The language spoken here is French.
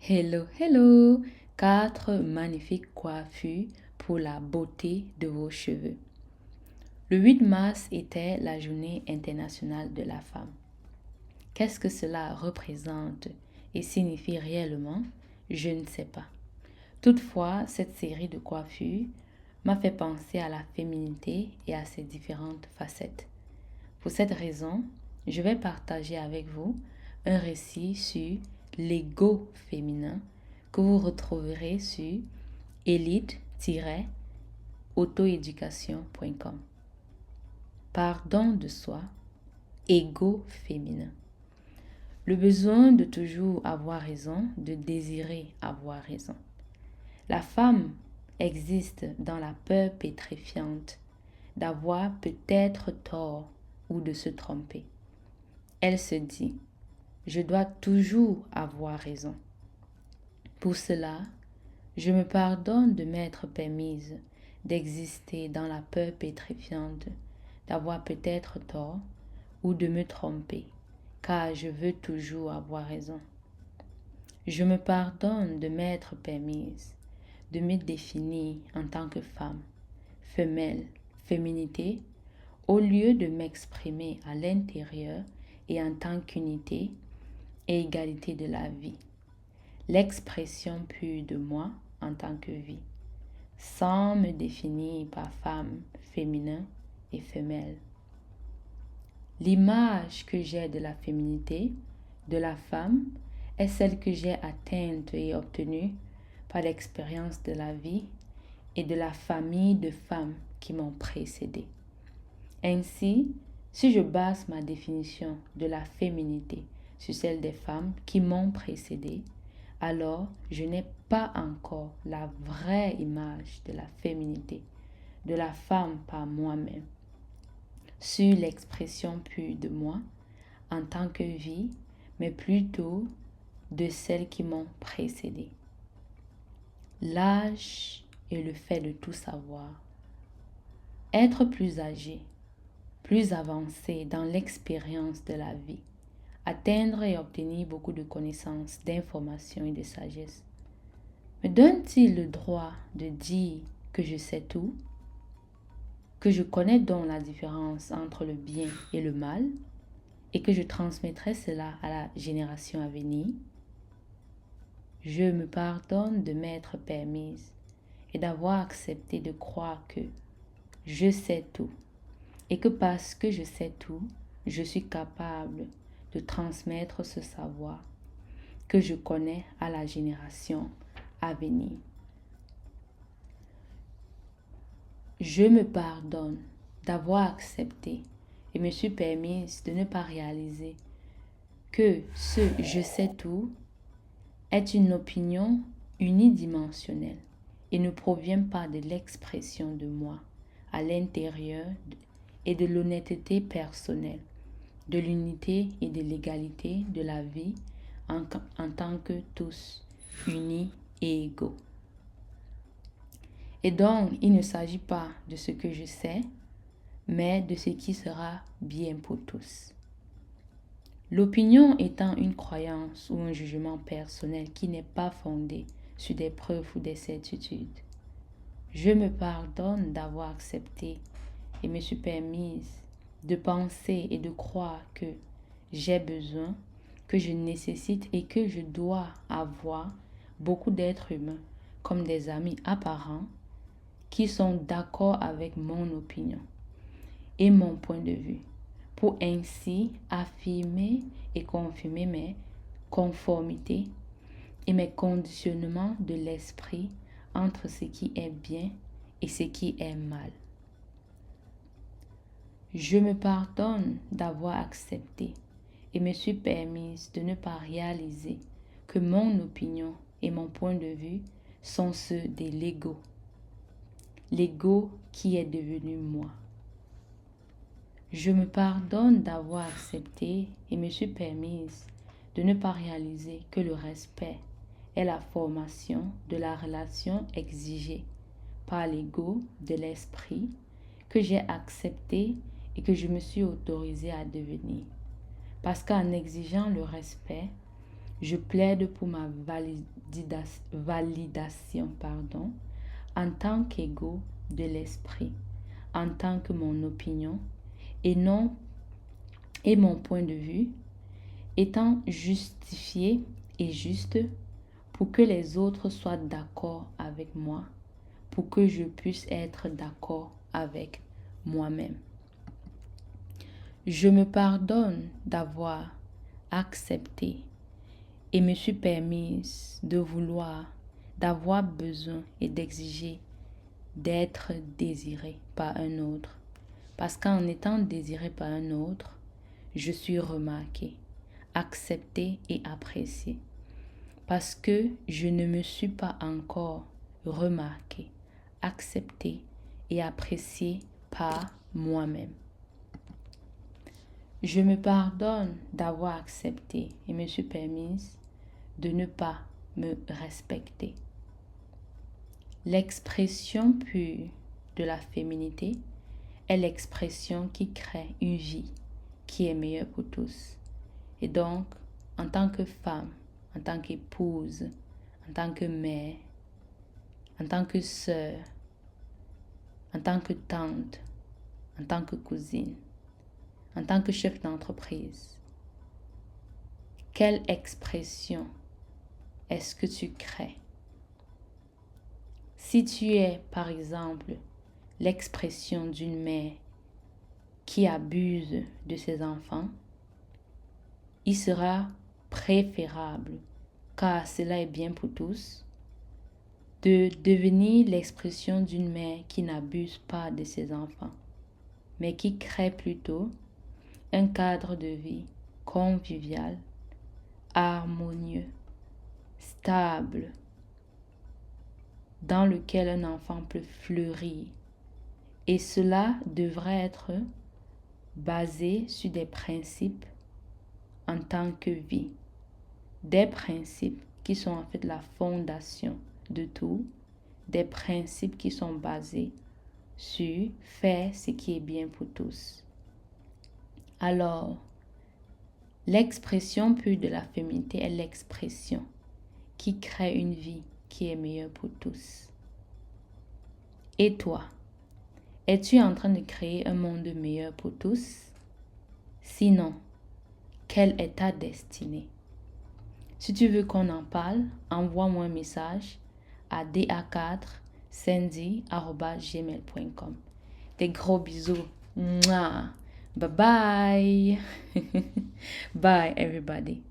Hello, hello! 4 magnifiques coiffures pour la beauté de vos cheveux. Le 8 mars était la journée internationale de la femme. Qu'est-ce que cela représente et signifie réellement? Je ne sais pas. Toutefois, cette série de coiffures m'a fait penser à la féminité et à ses différentes facettes. Pour cette raison, je vais partager avec vous un récit sur l'ego féminin que vous retrouverez sur elite-autoéducation.com. Pardon de soi, ego féminin. Le besoin de toujours avoir raison, de désirer avoir raison. La femme existe dans la peur pétrifiante d'avoir peut-être tort ou de se tromper. Elle se dit, je dois toujours avoir raison. Pour cela, je me pardonne de m'être permise d'exister dans la peur pétrifiante d'avoir peut-être tort ou de me tromper, car je veux toujours avoir raison. Je me pardonne de m'être permise de me définir en tant que femme, femelle, féminité, au lieu de m'exprimer à l'intérieur et en tant qu'unité et égalité de la vie, l'expression pure de moi en tant que vie, sans me définir par femme, féminin et femelle. L'image que j'ai de la féminité, de la femme, est celle que j'ai atteinte et obtenue par l'expérience de la vie et de la famille de femmes qui m'ont précédée. Ainsi, si je base ma définition de la féminité sur celle des femmes qui m'ont précédée, alors je n'ai pas encore la vraie image de la féminité, de la femme par moi-même, sur l'expression pure de moi en tant que vie, mais plutôt de celles qui m'ont précédée. L'âge est le fait de tout savoir. Être plus âgé, plus avancé dans l'expérience de la vie, atteindre et obtenir beaucoup de connaissances, d'informations et de sagesse, me donne-t-il le droit de dire que je sais tout, que je connais donc la différence entre le bien et le mal, et que je transmettrai cela à la génération à venir? Je me pardonne de m'être permise et d'avoir accepté de croire que je sais tout, et que parce que je sais tout, je suis capable de transmettre ce savoir que je connais à la génération à venir. Je me pardonne d'avoir accepté et me suis permise de ne pas réaliser que ce « je sais tout » est une opinion unidimensionnelle et ne provient pas de l'expression de moi à l'intérieur et de l'honnêteté personnelle, de l'unité et de l'égalité de la vie en tant que tous, unis et égaux. Et donc, il ne s'agit pas de ce que je sais, mais de ce qui sera bien pour tous. L'opinion étant une croyance ou un jugement personnel qui n'est pas fondé sur des preuves ou des certitudes. Je me pardonne d'avoir accepté et me suis permise de penser et de croire que j'ai besoin, que je nécessite et que je dois avoir beaucoup d'êtres humains comme des amis apparents qui sont d'accord avec mon opinion et mon point de vue, pour ainsi affirmer et confirmer mes conformités et mes conditionnements de l'esprit entre ce qui est bien et ce qui est mal. Je me pardonne d'avoir accepté et me suis permise de ne pas réaliser que mon opinion et mon point de vue sont ceux de l'ego. L'ego qui est devenu moi. Je me pardonne d'avoir accepté et me suis permise de ne pas réaliser que le respect est la formation de la relation exigée par l'ego de l'esprit que j'ai accepté et que je me suis autorisée à devenir. Parce qu'en exigeant le respect, Je plaide pour ma validation, en tant qu'ego de l'esprit, en tant que mon opinion, et mon point de vue, étant justifié et juste pour que les autres soient d'accord avec moi, pour que je puisse être d'accord avec moi-même. Je me pardonne d'avoir accepté et me suis permise de vouloir, d'avoir besoin et d'exiger d'être désiré par un autre. Parce qu'en étant désiré par un autre, je suis remarqué, accepté et apprécié. Parce que je ne me suis pas encore remarqué, accepté et apprécié par moi-même. Je me pardonne d'avoir accepté et me suis permise de ne pas me respecter. L'expression pure de la féminité est l'expression qui crée une vie qui est meilleure pour tous. Et donc, en tant que femme, en tant qu'épouse, en tant que mère, en tant que sœur, en tant que tante, en tant que cousine, en tant que chef d'entreprise, quelle expression est-ce que tu crées? Si tu es, par exemple, l'expression d'une mère qui abuse de ses enfants, il sera préférable, car cela est bien pour tous, de devenir l'expression d'une mère qui n'abuse pas de ses enfants, mais qui crée plutôt un cadre de vie convivial, harmonieux, stable, dans lequel un enfant peut fleurir. Et cela devrait être basé sur des principes en tant que vie. Des principes qui sont en fait la fondation de tout. Des principes qui sont basés sur faire ce qui est bien pour tous. Alors, l'expression pure de la féminité est l'expression qui crée une vie qui est meilleure pour tous. Et toi, es-tu en train de créer un monde meilleur pour tous? Sinon, quelle est ta destinée? Si tu veux qu'on en parle, envoie-moi un message à da4sandy@gmail.com. Des gros bisous. Mouah. Bye bye. Bye everybody.